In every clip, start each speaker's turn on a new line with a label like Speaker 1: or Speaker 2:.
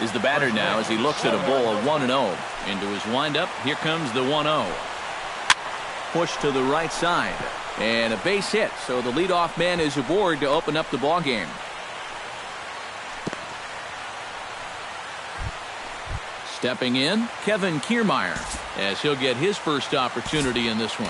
Speaker 1: is the batter now as he looks at a ball 1-0. Into his windup, here comes the 1-0. Push to the right side. And a base hit, so the leadoff man is aboard to open up the ball game. Stepping in, Kevin Kiermaier, as he'll get his first opportunity in this one.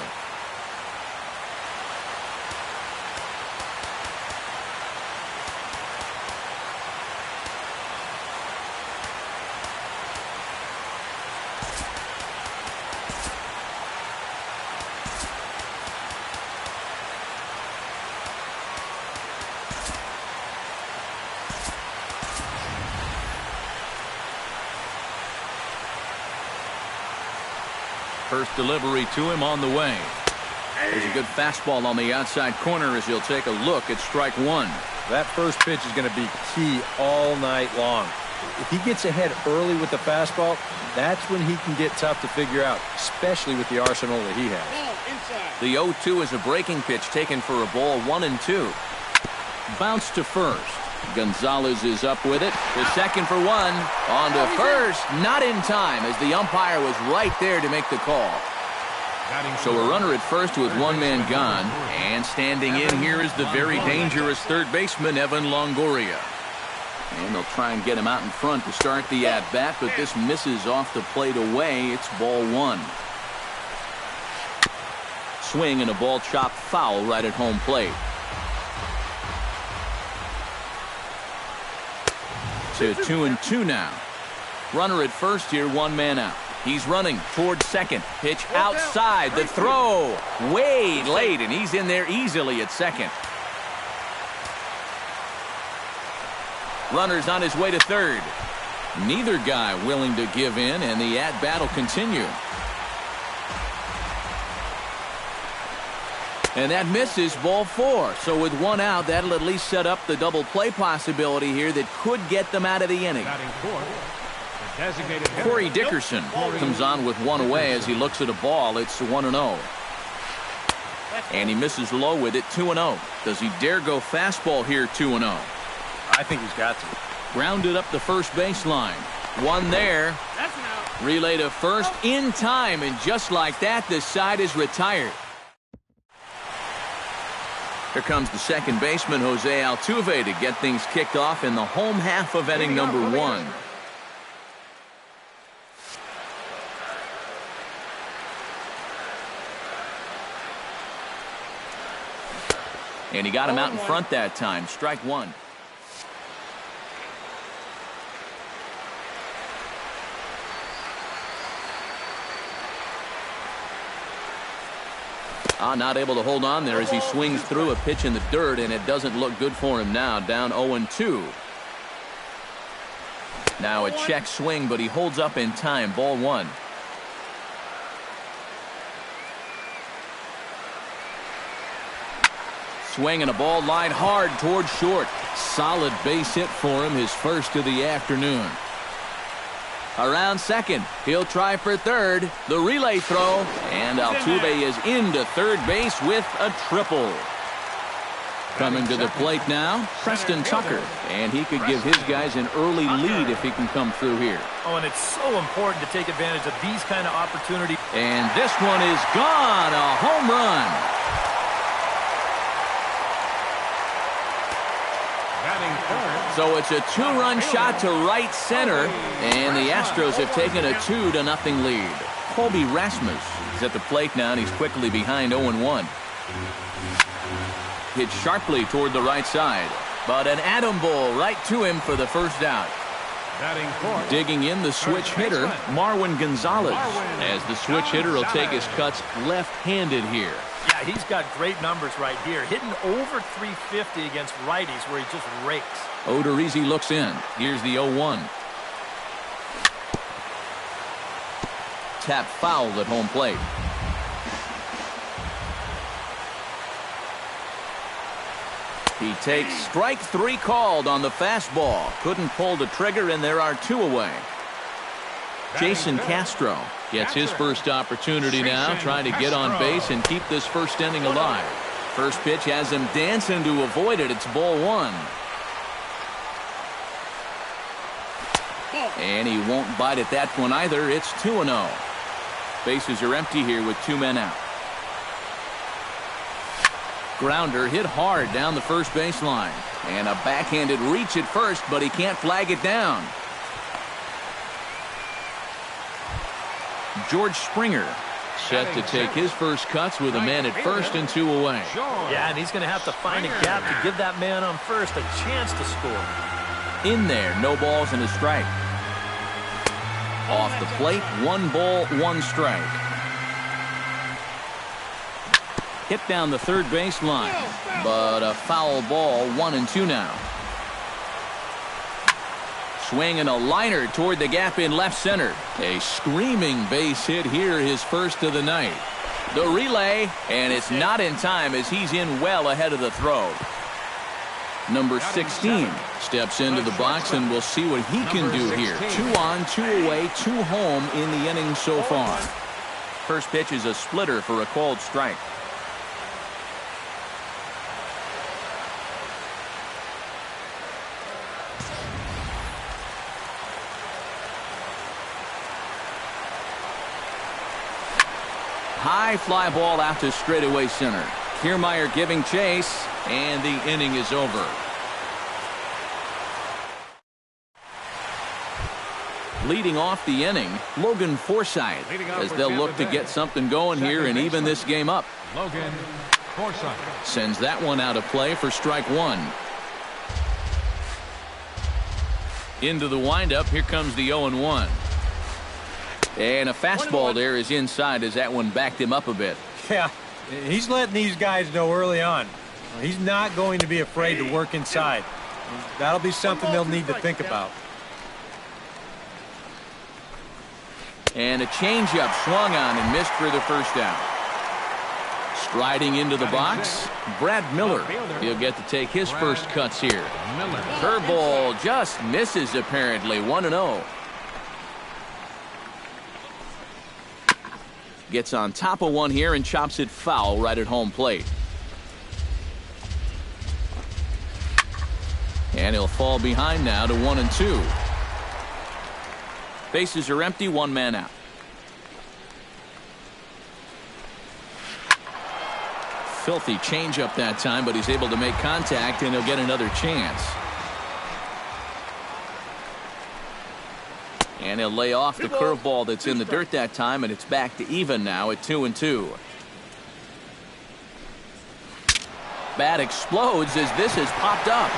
Speaker 1: First delivery to him on the way. There's a good fastball on the outside corner as he'll take a look at strike one.
Speaker 2: That first pitch is going to be key all night long. If he gets ahead early with the fastball, that's when he can get tough to figure out, especially with the arsenal that he has.
Speaker 1: The 0-2 is a breaking pitch taken for a ball 1-2. Bounce to first. Gonzalez is up with it to second for one. On to first, not in time as the umpire was right there to make the call. So a runner at first with one man gone, and standing in here is the very dangerous third baseman Evan Longoria. And they'll try and get him out in front to start the at-bat, but this misses off the plate away. It's ball one. Swing and a ball chopped foul right at home plate. To 2-2 now. Runner at first here, one man out. He's running towards second. Pitch outside. The throw way late, and he's in there easily at second. Runner's on his way to third. Neither guy willing to give in, and the at-bat will continue. And that misses, ball four. So with one out, that'll at least set up the double play possibility here that could get them out of the inning. Corey Dickerson comes on with one away as he looks at a ball. It's 1-0. And he misses low with it, 2-0. Does he dare go fastball here, 2-0?
Speaker 2: I think he's got to.
Speaker 1: Grounded up the first baseline. One there. Relay to first in time, and just like that, the side is retired. Here comes the second baseman, Jose Altuve, to get things kicked off in the home half of inning number one. And he got him out in front that time. Strike one. Not able to hold on there as he swings through a pitch in the dirt, and it doesn't look good for him now. Down 0-2. Now a check swing, but he holds up in time. Ball one. Swing and a ball line hard towards short. Solid base hit for him, his first of the afternoon. Around second, he'll try for third. The relay throw, and Altuve is into third base with a triple. Coming to the plate now, Preston Tucker, and he could give his guys an early lead if he can come through here.
Speaker 2: Oh, and it's so important to take advantage of these kind of opportunities.
Speaker 1: And this one is gone, a home run. So it's a two-run shot to right center, and the Astros have taken a 2-0 lead. Colby Rasmus is at the plate now, and he's quickly behind 0-1. Hit sharply toward the right side, but an atom ball right to him for the first out. Digging in the switch hitter, Marwin Gonzalez, as the switch hitter will take his cuts left-handed here.
Speaker 2: Yeah, he's got great numbers right here. Hitting over 350 against righties where he just rakes.
Speaker 1: Odorizzi looks in. Here's the 0-1. Tap foul at home plate. He takes strike three called on the fastball. Couldn't pull the trigger, and there are two away. Jason Castro gets his first opportunity now, trying to get on base and keep this first inning alive. First pitch has him dancing to avoid it. It's ball one. And he won't bite at that one either. It's 2-0. Bases are empty here with 2 men out. Grounder hit hard down the first baseline. And a backhanded reach at first, but he can't flag it down. George Springer set to take his first cuts with a man at first and 2 away.
Speaker 3: Yeah, and he's going to have to find a gap to give that man on first a chance to score.
Speaker 1: In there, no balls and a strike. Off the plate, 1 ball, 1 strike. Hit down the third baseline, but a foul ball, 1-2 now. Swinging a liner toward the gap in left center. A screaming base hit here, his first of the night. The relay, and it's not in time as he's in well ahead of the throw. Number 16 steps into the box, and we'll see what he can do here. 2 on, 2 away, 2 home in the inning so far. First pitch is a splitter for a called strike. High fly ball out to straightaway center. Kiermaier giving chase, and the inning is over. Leading off the inning, Logan Forsythe, as they'll look to get something going here and even this game up.
Speaker 4: Logan Forsythe
Speaker 1: sends that one out of play for strike 1. Into the windup, here comes the 0-1. And a fastball there is inside as that one backed him up a bit.
Speaker 2: Yeah, he's letting these guys know early on. He's not going to be afraid to work inside. That'll be something they'll need to think about.
Speaker 1: And a changeup swung on and missed for the first out. Striding into the box, Brad Miller. He'll get to take his first cuts here. Curveball just misses apparently. 1-0. Gets on top of one here and chops it foul right at home plate. And he'll fall behind now to 1-2. Bases are empty, 1 man out. Filthy changeup that time, but he's able to make contact and he'll get another chance. And he'll lay off the curveball that's in the dirt that time, and it's back to even now at 2-2. Bat explodes as this has popped up.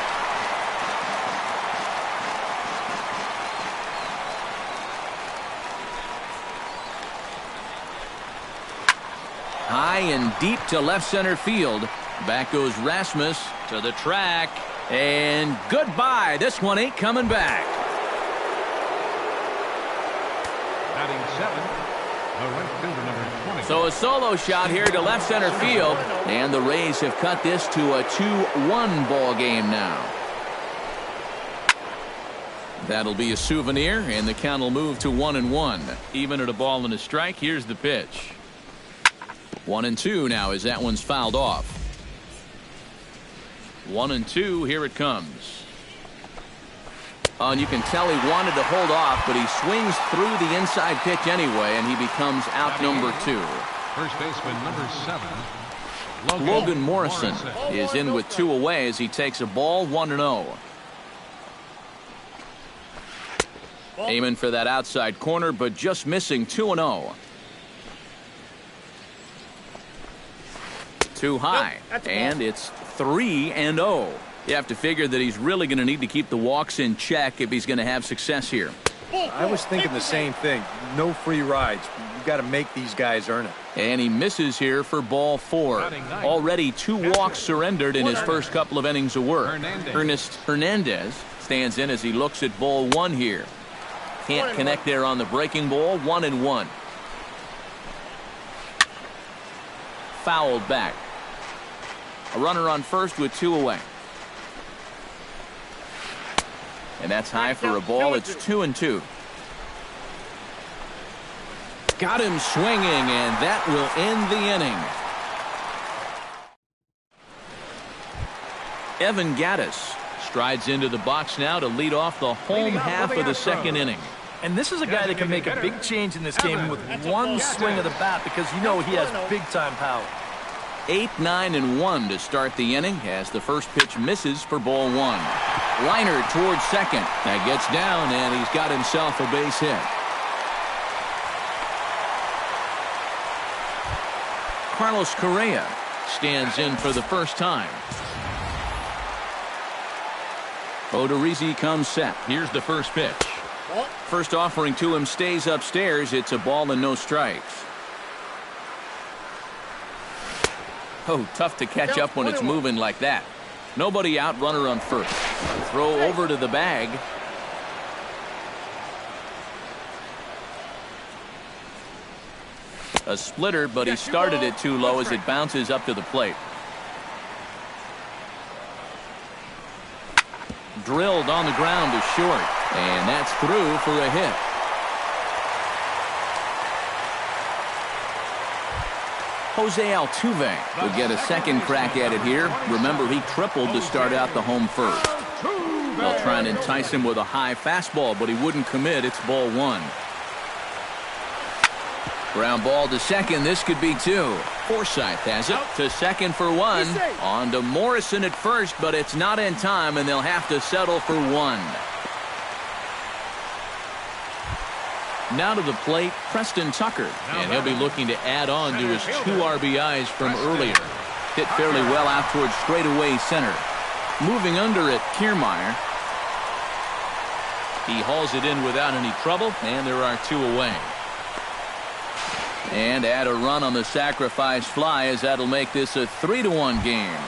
Speaker 1: High and deep to left center field. Back goes Rasmus to the track. And goodbye. This one ain't coming back. So a solo shot here to left center field, and the Rays have cut this to a 2-1 ball game now. That'll be a souvenir, and the count will move to 1-1. Even at a ball and a strike. Here's the pitch. 1-2 now as that one's fouled off. 1-2. Here it comes. And you can tell he wanted to hold off, but he swings through the inside pitch anyway, and he becomes out number 2.
Speaker 4: First baseman number 7.
Speaker 1: Logan Morrison is in with 2 away as he takes a ball. 1-0. Aiming for that outside corner, but just missing. 2-0. Too high, and it's 3-0. You have to figure that he's really going to need to keep the walks in check if he's going to have success here.
Speaker 2: I was thinking the same thing. No free rides. You've got to make these guys earn it.
Speaker 1: And he misses here for ball 4. Already 2 walks surrendered in his first couple of innings of work. Ernest Hernandez stands in as he looks at ball 1 here. Can't connect there on the breaking ball. 1-1. Fouled back. A runner on first with 2 away. And that's high for a ball. It's 2-2. Got him swinging, and that will end the inning. Evan Gattis strides into the box now to lead off the home half of the second inning.
Speaker 3: And this is a guy that can make a big change in this game with one swing of the bat because you know he has big-time power.
Speaker 1: 8-9-1 to start the inning as the first pitch misses for ball one. Liner towards second. That gets down, and he's got himself a base hit. Carlos Correa stands in for the first time. Odorizzi comes set. Here's the first pitch. First offering to him stays upstairs. It's a ball and no strikes. Oh, tough to catch up when it's moving like that. Nobody out, runner on first. Throw over to the bag. A splitter, but he started it too low as it bounces up to the plate. Drilled on the ground to short, and that's through for a hit. Jose Altuve would get a second crack at it here. Remember, he tripled to start out the home first. They'll try and entice him with a high fastball, but he wouldn't commit. It's ball one. Ground ball to second. This could be two. Forsythe has it to second for one. On to Morrison at first, but it's not in time, and they'll have to settle for one. Now to the plate, Preston Tucker, and he'll be looking to add on to his 2 RBIs from earlier. Hit fairly well out towards straightaway center. Moving under it, Kiermaier. He hauls it in without any trouble, and there are 2 away. And add a run on the sacrifice fly as that'll make this a 3-1 game.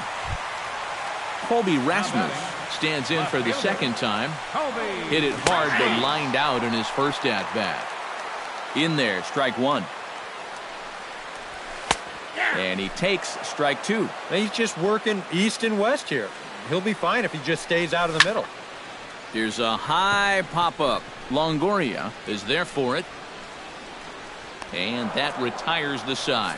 Speaker 1: Colby Rasmus stands in for the second time. Hit it hard but lined out in his first at-bat. In there, strike one. And he takes strike two.
Speaker 2: He's just working east and west here. He'll be fine if he just stays out of the middle.
Speaker 1: Here's a high pop-up. Longoria is there for it. And that retires the side.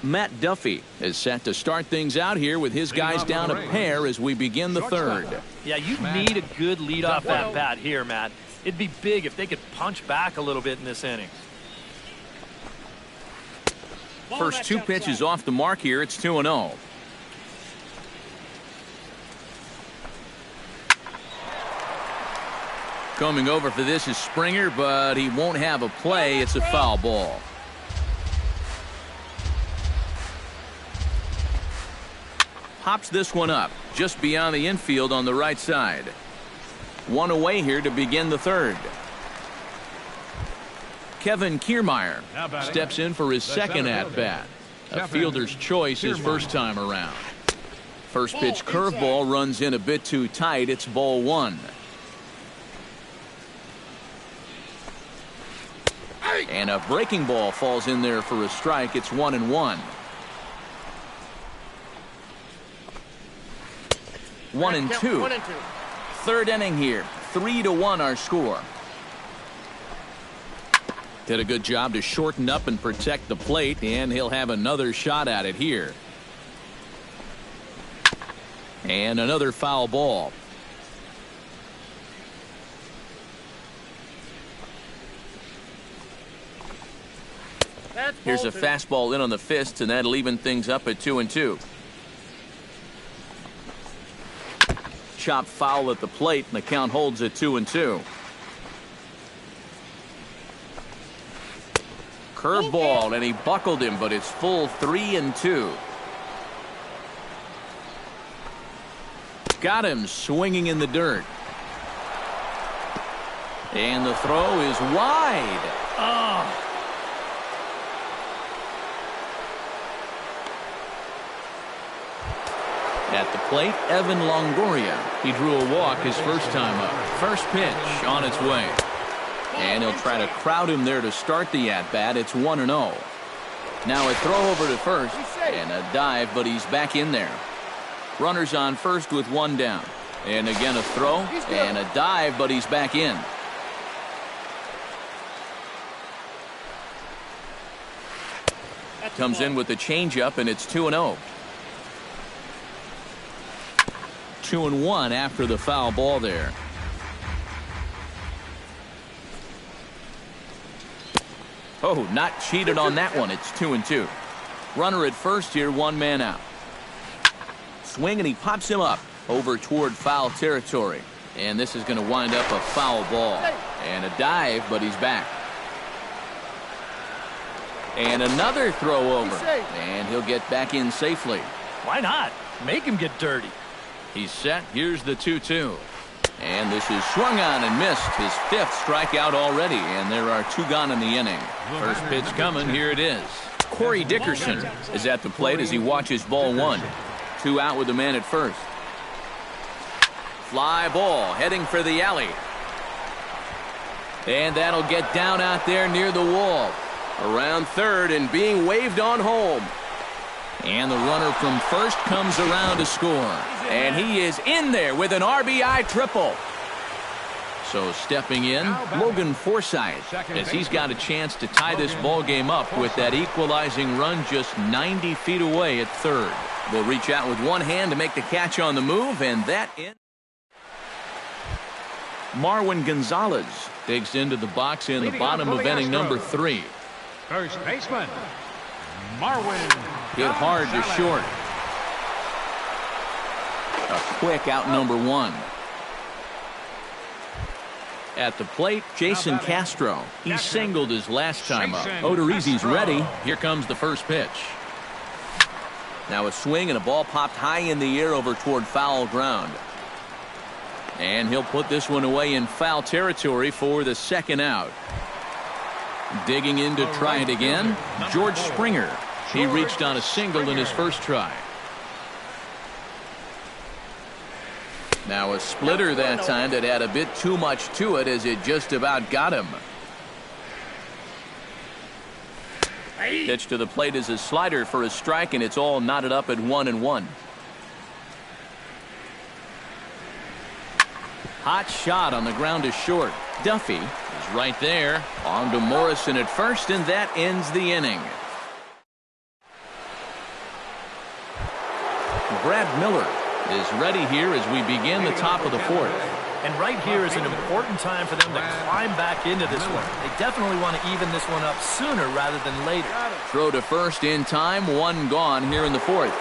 Speaker 1: Matt Duffy is set to start things out here with his guys down a pair as we begin the third.
Speaker 3: Yeah, you need a good leadoff at bat here, Matt. It'd be big if they could punch back a little bit in this inning.
Speaker 1: First 2 pitches off the mark here. It's 2-0. Coming over for this is Springer, but he won't have a play. It's a foul ball. Pops this one up just beyond the infield on the right side. 1 away here to begin the third. Kevin Kiermaier steps in for his second at-bat. A fielder's choice his first time around. First pitch curveball runs in a bit too tight. It's ball one. And a breaking ball falls in there for a strike. It's 1-1. 1-2. Third inning here. 3-1 our score. Did a good job to shorten up and protect the plate, and he'll have another shot at it here. And another foul ball. Here's a fastball in on the fist, and that'll even things up at 2-2. Chop foul at the plate, and the count holds at 2-2. Curveball, and he buckled him, but it's full 3-2. Got him swinging in the dirt. And the throw is wide. Oh. At the plate, Evan Longoria. He drew a walk his first time up. First pitch on its way. And he'll try to crowd him there to start the at-bat. It's 1-0. Now a throw over to first and a dive, but he's back in there. Runners on first with 1 down. And again a throw and a dive, but he's back in. Comes in with the changeup, and it's 2-0. 2-1 after the foul ball there. Oh, not cheated on that one. It's 2-2. Runner at first here, one man out. Swing, and he pops him up over toward foul territory. And this is going to wind up a foul ball. And a dive, but he's back. And another throw over. And he'll get back in safely.
Speaker 3: Why not? Make him get dirty.
Speaker 1: He's set. Here's the 2-2. And this is swung on and missed. His 5th strikeout already. And there are 2 gone in the inning. First pitch coming. Here it is. Corey Dickerson is at the plate as he watches ball 1. 2 out with the man at first. Fly ball heading for the alley. And that'll get down out there near the wall. Around third and being waved on home. And the runner from first comes around to score. And he is in there with an RBI triple. So stepping in, Logan Forsythe, as he's got a chance to tie this ball game up with that equalizing run just 90 feet away at third. Will reach out with one hand to make the catch on the move, and that in. Marwin Gonzalez digs into the box in the bottom of inning number 3.
Speaker 4: First baseman, Marwin.
Speaker 1: Hit hard to short. A quick out number 1. At the plate, Jason Castro. He singled his last time up. Odorizzi's ready. Here comes the first pitch. Now a swing and a ball popped high in the air over toward foul ground. And he'll put this one away in foul territory for the second out. Digging in to try it again, George Springer. He reached on a single in his first try. Now a splitter that time that had a bit too much to it as it just about got him. Pitch to the plate is a slider for a strike, and it's all knotted up at 1-1. Hot shot on the ground is short. Duffy is right there. On to Morrison at first, and that ends the inning. Brad Miller is ready here as we begin the top of the 4th.
Speaker 3: And right here is an important time for them to climb back into this one. They definitely want to even this one up sooner rather than later.
Speaker 1: Throw to first in time, 1 gone here in the 4th.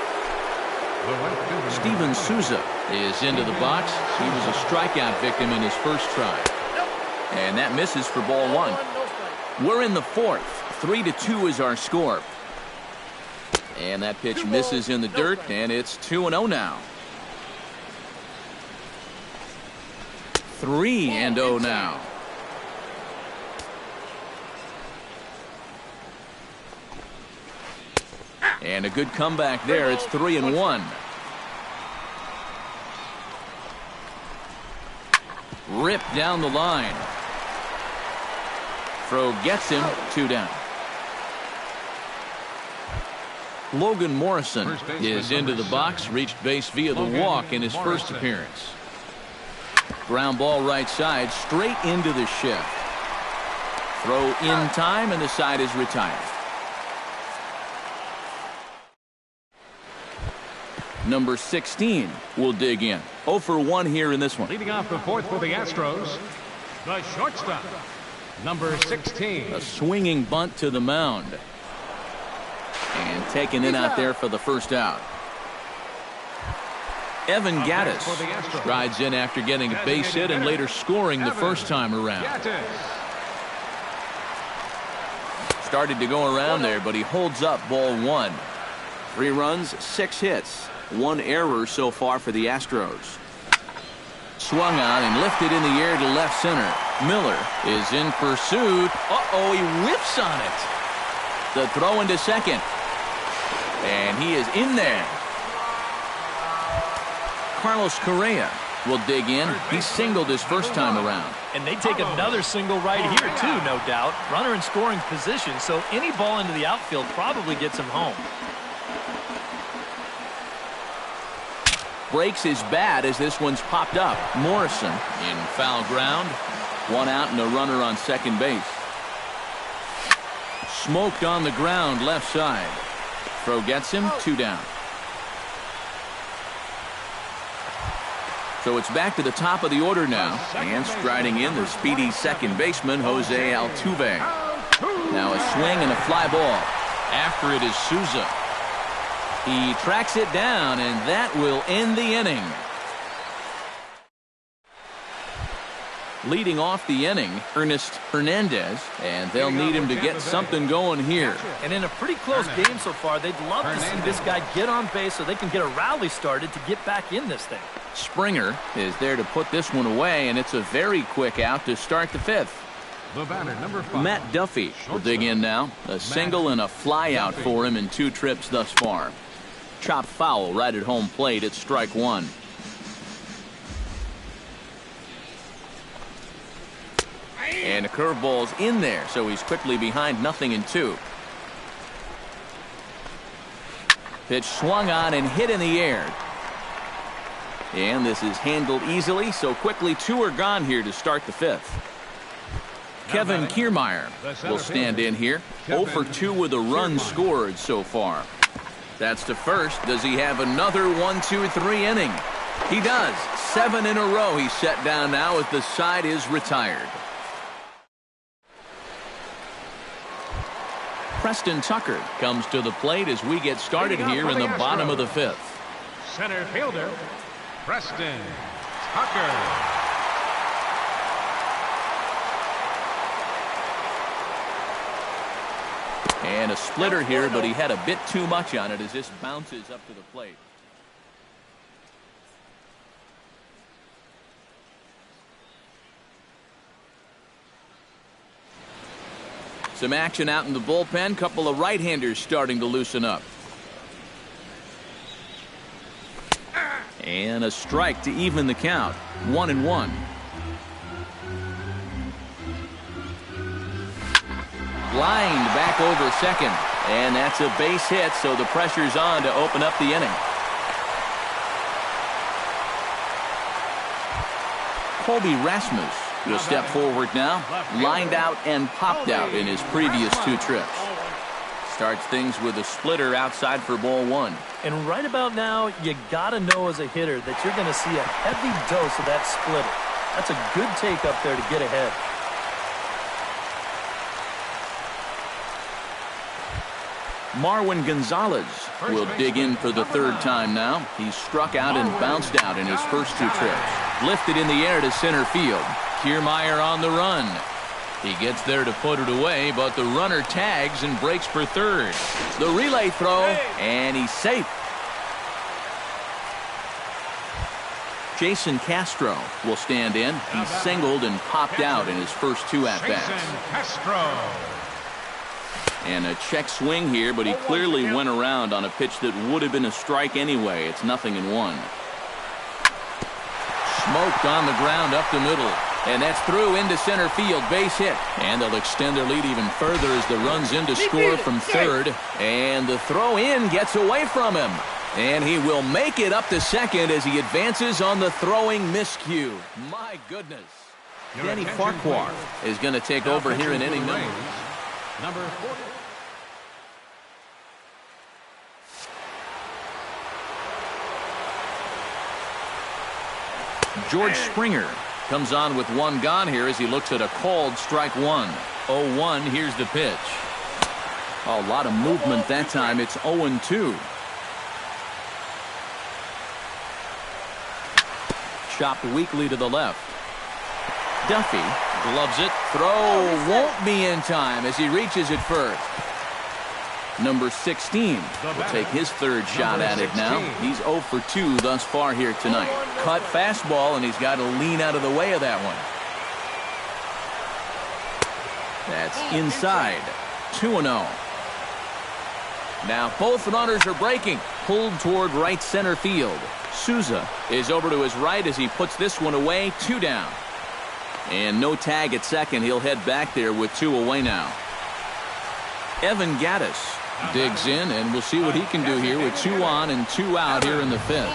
Speaker 1: Steven Souza is into the box. He was a strikeout victim in his first try. And that misses for ball 1. We're in the 4th. 3-2 is our score. And that pitch misses in the dirt, and it's 2-0 now. 3-0 now. And a good comeback there. It's 3-1. Ripped down the line. Throw gets him. 2 down. Logan Morrison is into the box. Reached base via the walk in his first appearance. Ground ball right side, straight into the shift. Throw in time, and the side is retired. Number 16 will dig in. 0 for 1 here in this one.
Speaker 4: Leading off the 4th for the Astros, the shortstop, number 16.
Speaker 1: A swinging bunt to the mound. And taken in out there for the first out. Evan Gattis strides in after getting a base hit and later scoring the first time around. Started to go around there, but he holds up ball 1. 3 runs, 6 hits, 1 error so far for the Astros. Swung on and lifted in the air to left center. Miller is in pursuit. Uh-oh, he whips on it. The throw into second. And he is in there. Carlos Correa will dig in. He singled his first time around.
Speaker 3: And they take another single right here, too, no doubt. Runner in scoring position, so any ball into the outfield probably gets him home.
Speaker 1: Breaks his bat as this one's popped up. Morrison in foul ground. 1 out and a runner on second base. Smoked on the ground left side. throw gets him 2 down. So it's back to the top of the order now. And striding in, the speedy second baseman, Jose Altuve. Now a swing and a fly ball. After it is Souza. He tracks it down, and that will end the inning. Leading off the inning, Ernest Hernandez, and they'll need him to get something going here.
Speaker 3: And in a pretty close game so far, they'd love to see this guy get on base so they can get a rally started to get back in this thing.
Speaker 1: Springer is there to put this one away, and it's a very quick out to start the 5th.
Speaker 4: The batter, number 5.
Speaker 1: Matt Duffy will dig in now. A single and a fly out for him in 2 trips thus far. Chopped foul right at home plate. It's strike 1. And a curveball's in there, so he's quickly behind 0-2. Pitch swung on and hit in the air. And this is handled easily, so quickly 2 are gone here to start the 5th. Kevin Kiermaier will stand in here. 0 for 2 with a run scored so far. That's to first. Does he have another 1-2-3 inning? He does. 7 in a row he's set down now as the side is retired. Preston Tucker comes to the plate as we get started here in the bottom of the 5th.
Speaker 4: Center fielder, Preston Tucker.
Speaker 1: And a splitter here, but he had a bit too much on it as this bounces up to the plate. Some action out in the bullpen. Couple of right-handers starting to loosen up. And a strike to even the count. 1-1. Lined back over second. And that's a base hit, so the pressure's on to open up the inning. Colby Rasmus will step forward now. Lined out and popped out in his previous 2 trips. Starts things with a splitter outside for ball 1.
Speaker 3: And right about now, you got to know as a hitter that you're going to see a heavy dose of that splitter. That's a good take up there to get ahead.
Speaker 1: Marwin Gonzalez will dig in for the 3rd time now. He struck out and bounced out in his first 2 trips. Lifted in the air to center field. Kiermaier on the run. He gets there to put it away, but the runner tags and breaks for 3rd. The relay throw, and he's safe. Jason Castro will stand in. He singled and popped out in his first 2 at-bats.
Speaker 4: Jason Castro.
Speaker 1: And a check swing here, but he clearly went around on a pitch that would have been a strike anyway. It's 0-1. Smoked on the ground up the middle. And that's through into center field. Base hit. And they'll extend their lead even further as the run's in to score from 3rd. And the throw in gets away from him. And he will make it up to 2nd as he advances on the throwing miscue. My goodness. Danny Farquhar is going to take over here in inning number
Speaker 4: 4.
Speaker 1: George Springer comes on with 1 gone here as he looks at a called strike 1. 0-1. Here's the pitch. A lot of movement that time. It's 0-2. Chopped weakly to the left. Duffy gloves it. Throw won't be in time as he reaches it first. Number 16 will take his 3rd shot at it now. He's 0 for 2 thus far here tonight. Cut fastball, and he's got to lean out of the way of that one. That's inside. 2-0. Now both runners are breaking. Pulled toward right center field. Souza is over to his right as he puts this one away. 2 down. And no tag at second. He'll head back there with 2 away now. Evan Gattis digs in, and we'll see what he can do here with 2 on and 2 out here in the 5th.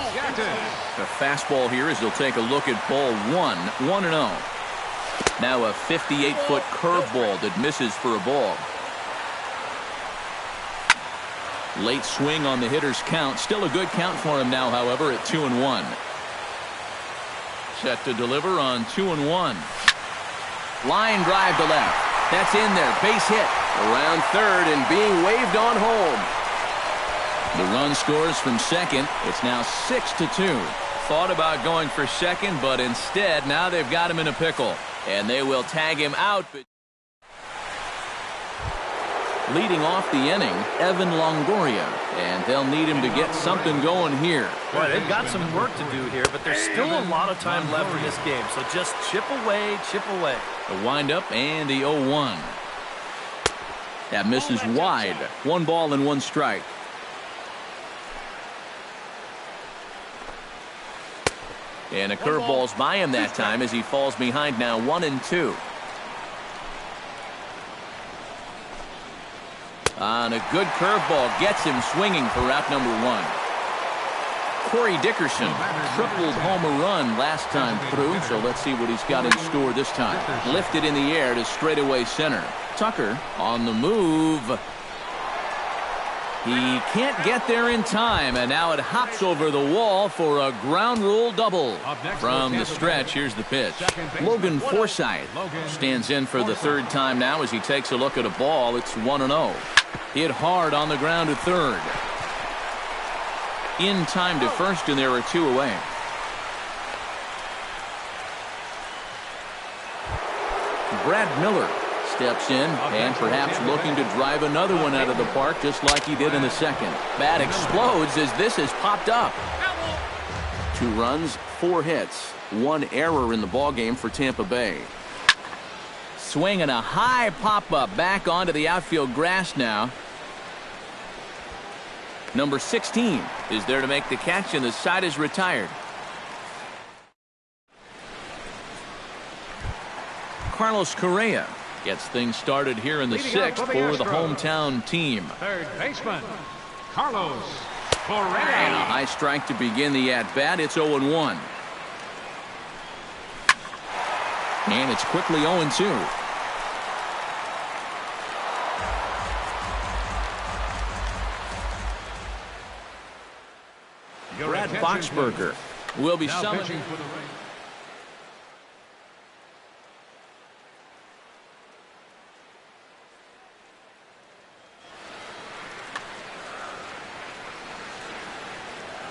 Speaker 1: The fastball here as he'll take a look at ball 1. 1-0. Now a 58-foot curveball that misses for a ball. Late swing on the hitter's count. Still a good count for him now, however, at 2-1. Set to deliver on 2-1. Line drive to left. That's in there. Base hit. Around third and being waved on home. The run scores from second. It's now 6-2. Thought about going for second, but instead now they've got him in a pickle. And they will tag him out. Leading off the inning, Evan Longoria. And they'll need him to get something going here.
Speaker 3: Boy, they've got some work to do here, but there's still a lot of time left in this game. So just chip away, chip away.
Speaker 1: The windup and the 0-1. That misses wide. 1 ball and 1 strike. And a curveball's by him that time as he falls behind now 1-2. On a good curveball gets him swinging for out number 1. Corey Dickerson tripled home run last time through, so let's see what he's got in store this time. Lifted in the air to straightaway center. Tucker on the move. He can't get there in time, and now it hops over the wall for a ground rule double. From the stretch, here's the pitch. Logan Forsythe stands in for the 3rd time now as he takes a look at a ball. It's 1-0. Hit hard on the ground to third. In time to first, and there are 2 away. Brad Miller steps in and perhaps looking to drive another one out of the park just like he did in the second. Bat explodes as this has popped up. 2 runs, 4 hits, 1 error in the ballgame for Tampa Bay. Swinging a high pop-up back onto the outfield grass now. Number 16 is there to make the catch, and the side is retired. Carlos Correa gets things started here in the 6th for the hometown team.
Speaker 4: Third baseman, Carlos Correa.
Speaker 1: And a high strike to begin the at-bat. It's 0-1. And it's quickly 0-2. Brad Boxberger will be summoned.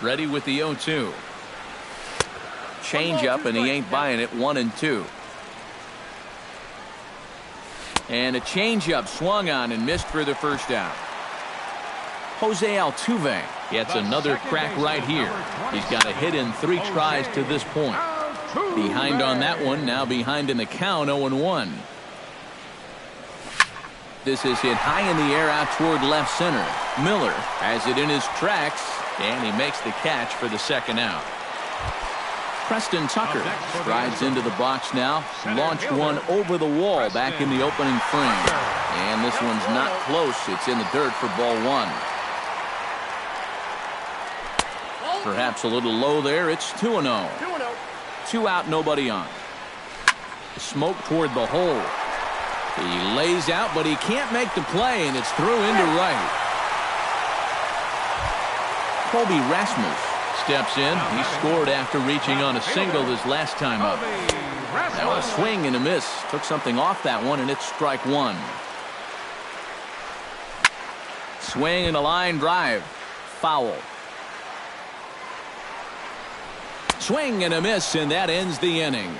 Speaker 1: Ready with the 0-2. Change up, and he ain't buying it. 1-2. And a changeup swung on and missed for the first out. Jose Altuve gets another crack right here. He's got a hit in 3 tries to this point. Behind on that one, now behind in the count, 0-1. This is hit high in the air out toward left center. Miller has it in his tracks, and he makes the catch for the 2nd out. Preston Tucker strides into the box now. Launched one over the wall back in the opening frame. And this one's not close. It's in the dirt for ball 1. Perhaps a little low there. It's 2-0. 2 out, nobody on. Smoke toward the hole. He lays out, but he can't make the play, and it's through into right. Colby Rasmus steps in. He scored after reaching on a single his last time up. Now a swing and a miss. Took something off that one, and it's strike 1. Swing and a line drive. Foul. Swing and a miss, and that ends the inning.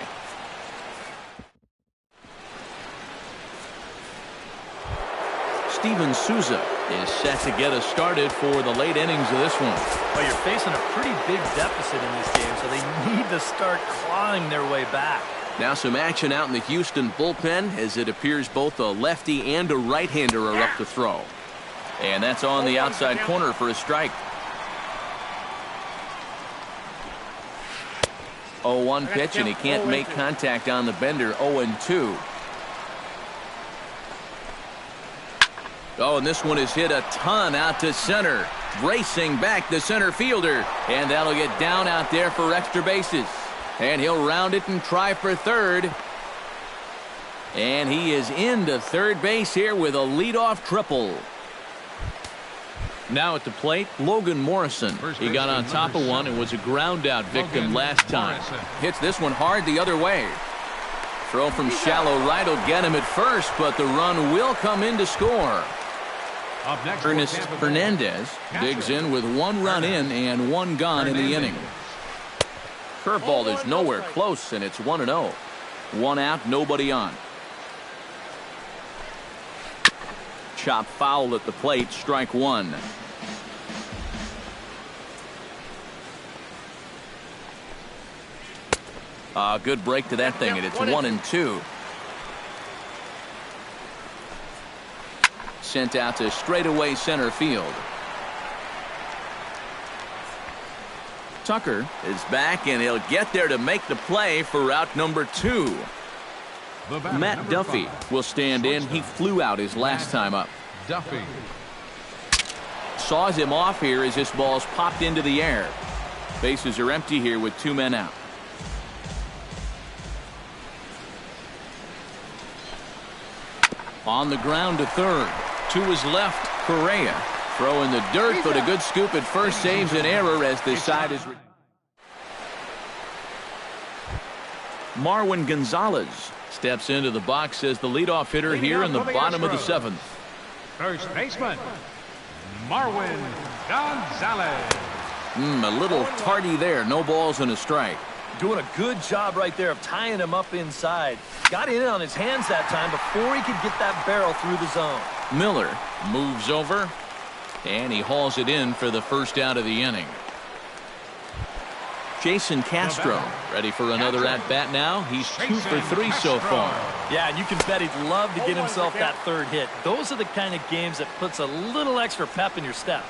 Speaker 1: Steven Souza is set to get us started for the late innings of this one.
Speaker 3: Well, you're facing a pretty big deficit in this game, so they need to start clawing their way back.
Speaker 1: Now some action out in the Houston bullpen as it appears both a lefty and a right-hander are up to throw. And that's on the outside corner for a strike. 0-1 pitch, and he can't make contact on the bender. 0-2. Oh, and this one is hit a ton out to center. Racing back the center fielder. And that'll get down out there for extra bases. And he'll round it and try for third. And he is into third base here with a leadoff triple. Now at the plate, Logan Morrison. He got on top of one and was a ground-out victim last time. Hits this one hard the other way. Throw from shallow right will get him at first, but the run will come in to score. Ernest Hernandez digs in with 1 run in and 1 gone in the inning. Curveball is nowhere close, and it's 1-0. 1 out, nobody on. Chop foul at the plate, strike 1. Good break to that thing, and it's 1-2. Sent out to straightaway center field. Tucker is back, and he'll get there to make the play for out number 2. Matt Duffy will stand in. He flew out his last time up.
Speaker 4: Duffy.
Speaker 1: Saws him off here as this ball's popped into the air. Bases are empty here with 2 men out. On the ground to third. To his left, Correa. Throw in the dirt, but a good scoop at first saves an error as this side is... Marwin Gonzalez steps into the box as the leadoff hitter here in the bottom of the 7th.
Speaker 4: First baseman, Marwin Gonzalez.
Speaker 1: A little tardy there. No balls and a strike.
Speaker 3: Doing a good job right there of tying him up inside. Got in on his hands that time before he could get that barrel through the zone.
Speaker 1: Miller moves over, and he hauls it in for the first out of the inning. Jason Castro ready for another at-bat now. He's 2 for 3 so far.
Speaker 3: Yeah, and you can bet he'd love to get himself that 3rd hit. Those are the kind of games that puts a little extra pep in your step.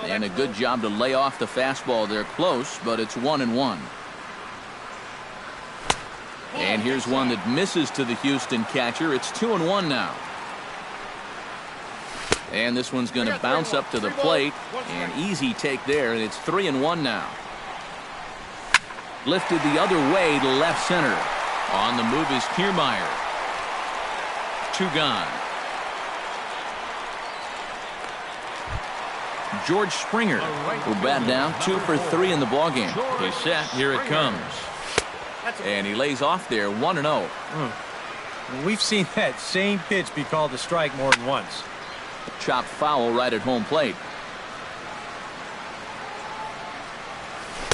Speaker 1: And a good job to lay off the fastball there close, but it's 1-1. And here's one that misses to the Houston catcher. It's 2-1 now. And this one's going to bounce up to the plate. An easy take there, and it's 3-1 now. Lifted the other way to left center. On the move is Kiermaier. 2 gone. George Springer will bat down 2 for 3 in the ballgame. He's set. Here it comes. And he lays off there 1-0.
Speaker 2: We've seen that same pitch be called a strike more than once.
Speaker 1: Chop foul right at home plate.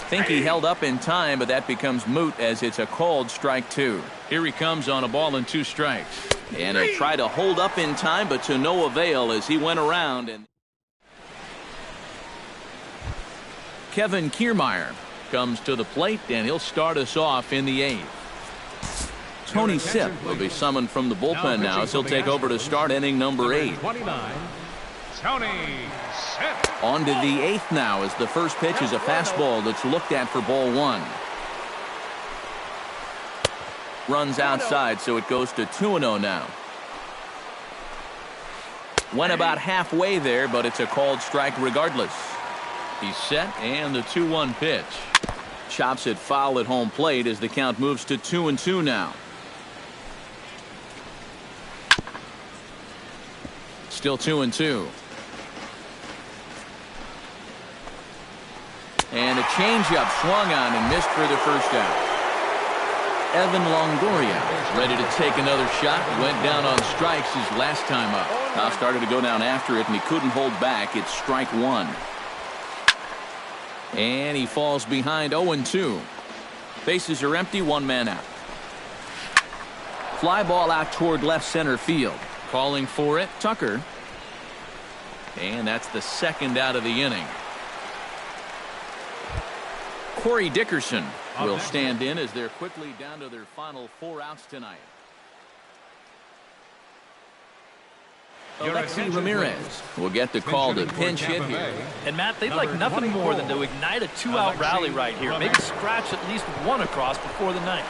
Speaker 1: Think he held up in time, but that becomes moot as it's a called strike 2. Here he comes on a ball and 2 strikes. And he'll try to hold up in time, but to no avail as he went around. And Kevin Kiermaier comes to the plate, and he'll start us off in the 8th. Tony Sipp will be summoned from the bullpen now as he'll take over to start inning number 8.
Speaker 4: 29, Tony Sipp.
Speaker 1: On to the 8th now as the first pitch is a fastball that's looked at for ball 1. Runs outside, so it goes to 2-0 now. Went about halfway there, but it's a called strike regardless. He's set, and the 2-1 pitch. Chops it foul at home plate as the count moves to 2-2 now. Still 2-2. And a changeup swung on and missed for the first out. Evan Longoria ready to take another shot. Went down on strikes his last time up. Now started to go down after it, and he couldn't hold back. It's strike 1. And he falls behind 0-2. Bases are empty, 1 man out. Fly ball out toward left center field. Calling for it, Tucker. And that's the 2nd out of the inning. Corey Dickerson will stand in as they're quickly down to their final 4 outs tonight. Alexi Ramirez will get the call to pinch hit here.
Speaker 3: And Matt, they'd like nothing more than to ignite a 2-out rally right here. Maybe scratch at least 1 across before the 9th.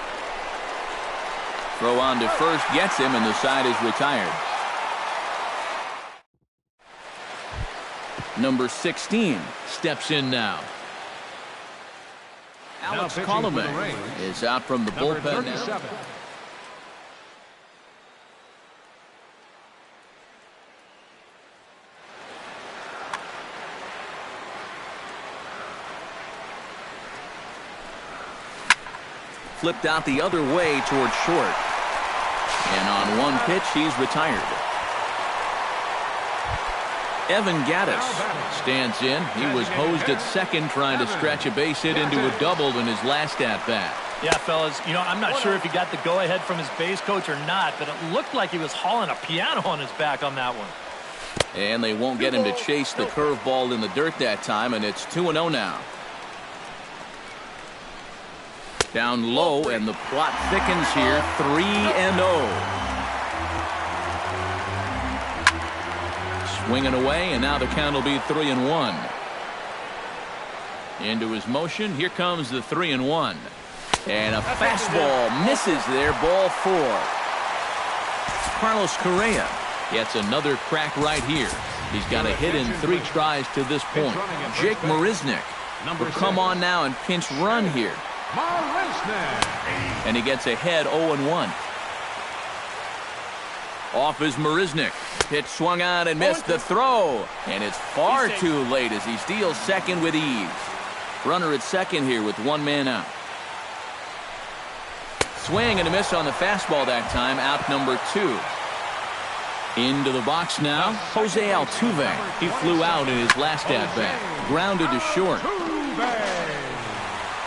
Speaker 1: Throw on to first gets him, and the side is retired. Number 16 steps in now. Alex Colomé is out from the bullpen now. flipped out the other way toward short. And on one pitch, he's retired. Evan Gaddis stands in. He was hosed at second trying to stretch a base hit into a double in his last at-bat.
Speaker 3: Yeah, fellas, I'm not sure if he got the go-ahead from his base coach or not, but it looked like he was hauling a piano on his back on that one.
Speaker 1: And they won't get him to chase the curveball in the dirt that time, and it's 2-0 now. Down low, and the plot thickens here, 3-0. Swinging away, and now the count will be 3-1. Into his motion, here comes the 3-1. And a fastball misses there, ball 4. Carlos Correa gets another crack right here. He's got a hit in 3 tries to this point. Jake Marisnick will come on now and pinch run here. And he gets ahead 0-1. Off is Marisnick. Pitch swung on and missed the throw. And it's far too late as he steals second with ease. Runner at second here with 1 man out. Swing and a miss on the fastball that time. Out number 2. Into the box now, Jose Altuve. He flew out in his last at-bat. Grounded to short.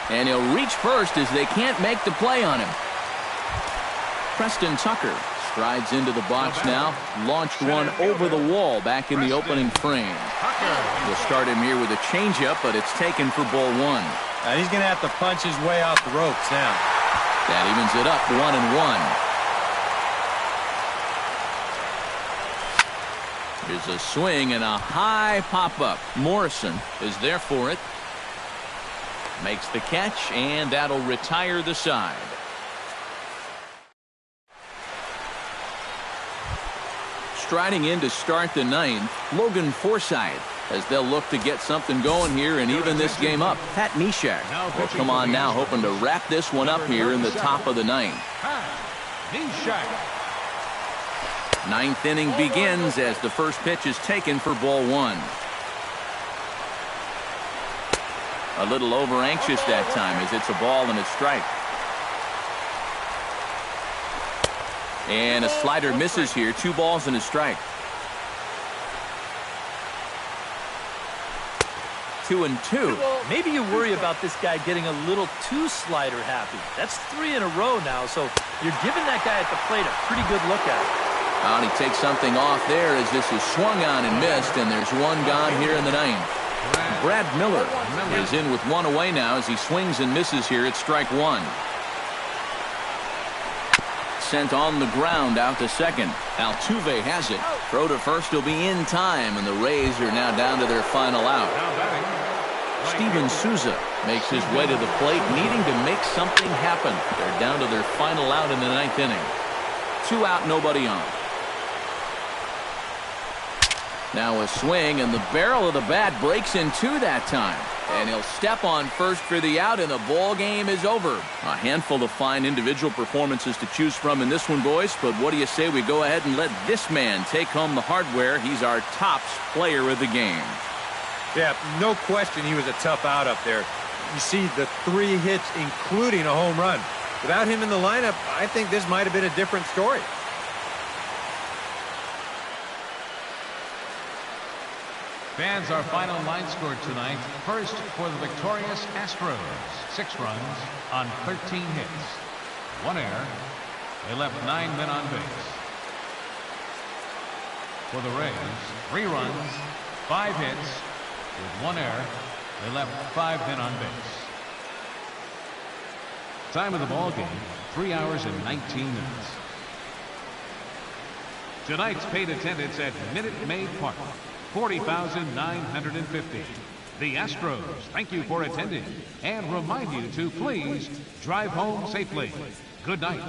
Speaker 1: And he'll reach first as they can't make the play on him. Preston Tucker strides into the box now. Launched one over the wall back in the opening frame. We'll start him here with a changeup, but it's taken for ball 1.
Speaker 2: He's going to have to punch his way off the ropes now.
Speaker 1: That evens it up 1-1. Here's a swing and a high pop-up. Morrison is there for it. Makes the catch, and that'll retire the side. Striding in to start the 9th, Logan Forsythe, as they'll look to get something going here and even this game up. Pat Neshek will come on now, hoping to wrap this one up here in the top of the 9th. 9th inning begins as the first pitch is taken for ball 1. A little over anxious that time as it's a ball and a strike. And a slider misses here. 2 balls and a strike. 2-2.
Speaker 3: Maybe you worry about this guy getting a little too slider happy. That's 3 in a row now, so you're giving that guy at the plate a pretty good look at it.
Speaker 1: And he takes something off there as this is swung on and missed, and there's 1 gone here in the 9th. Brad Miller is in with 1 away now as he swings and misses here at strike 1. Sent on the ground out to second. Altuve has it. Throw to first will be in time, and the Rays are now down to their final out. Steven Souza makes his way to the plate, needing to make something happen. They're down to their final out in the 9th inning. 2 out, nobody on. Now a swing, and the barrel of the bat breaks in 2 that time. And he'll step on first for the out, and the ball game is over. A handful of fine individual performances to choose from in this one, boys. But what do you say we go ahead and let this man take home the hardware? He's our tops player of the game.
Speaker 2: Yeah, no question he was a tough out up there. You see the 3 hits, including a home run. Without him in the lineup, I think this might have been a different story.
Speaker 4: Fans, our final line score tonight. First for the victorious Astros. 6 runs on 13 hits. 1 error. They left 9 men on base. For the Rays, 3 runs, 5 hits. With 1 error, they left 5 men on base. Time of the ball game, 3 hours and 19 minutes. Tonight's paid attendance at Minute Maid Park. 40,950. The Astros thank you for attending and remind you to please drive home safely. Good night.